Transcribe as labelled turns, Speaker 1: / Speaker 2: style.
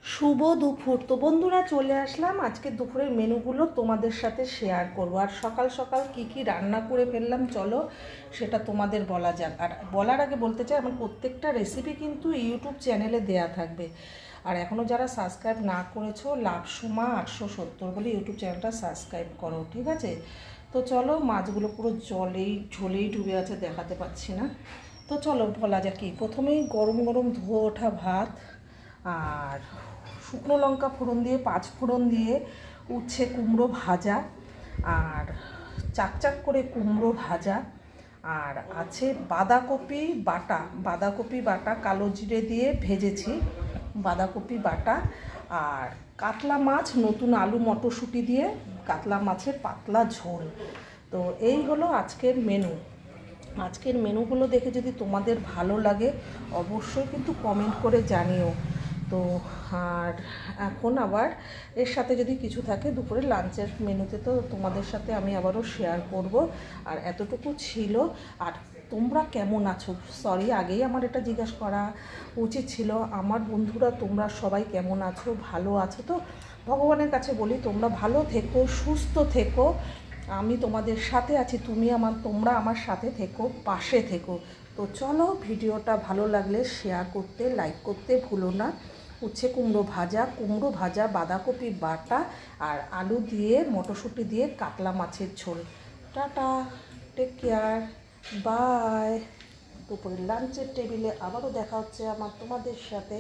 Speaker 1: শুভ দুপুর। তো বন্ধুরা চলে আসলাম, আজকে দুপুরের মেনুগুলো তোমাদের সাথে শেয়ার করব। আর সকাল সকাল কি কি রান্না করে ফেললাম চলো সেটা তোমাদের বলা যাক। আর বলার আগে বলতে চাই, আমার প্রত্যেকটা রেসিপি কিন্তু ইউটিউব চ্যানেলে দেয়া থাকবে। আর এখনও যারা সাবস্ক্রাইব না করেছো, লাভসোমা 870 বলে ইউটিউব চ্যানেলটা সাবস্ক্রাইব করো, ঠিক আছে? তো চলো, মাছগুলো পুরো ঝোলেই ডুবে আছে, দেখাতে পাচ্ছি না। তো চলো বলা যাক। কি প্রথমেই গরম গরম ধুয়ে ওঠা ভাত আর শুকনো লঙ্কা ফোড়ন দিয়ে, 5 ফোড়ন দিয়ে উচ্ছে কুমড়ো ভাজা, আর চাকচাক করে কুমড়ো ভাজা, আর আছে বাঁধাকপি বাটা কালো জিরে দিয়ে ভেজেছি, বাঁধাকপি বাটা, আর কাতলা মাছ নতুন আলু মটরশুঁটি দিয়ে কাতলা মাছের পাতলা ঝোল। তো এই হলো আজকের মেনু। আজকের মেনুগুলো দেখে যদি তোমাদের ভালো লাগে অবশ্যই কিন্তু কমেন্ট করে জানিও। তো আর এখন আবার এর সাথে যদি কিছু থাকে দুপুরে লাঞ্চের মেনুতে, তো তোমাদের সাথে আমি আবারও শেয়ার করব। আর এতটুকু ছিল। আর তোমরা কেমন আছো? সরি, আগেই আমার এটা জিজ্ঞাসা করা উচিত ছিল। আমার বন্ধুরা তোমরা সবাই কেমন আছো? ভালো আছো তো? ভগবানের কাছে বলি তোমরা ভালো থেকো, সুস্থ থেকো। আমি তোমাদের সাথে আছি, তোমরা আমার সাথে থেকো, পাশে থেকো। তো চলো, ভিডিওটা ভালো লাগলে শেয়ার করতে, লাইক করতে ভুলো না। উচ্ছে কুমড়ো ভাজা, বাঁধাকপি বাটা, আর আলু দিয়ে মটরশুঁটি দিয়ে কাতলা মাছের ঝোল। Tata, take care, bye. দুপুরে লাঞ্চের টেবিলে আবারও দেখা হচ্ছে তোমাদের সাথে।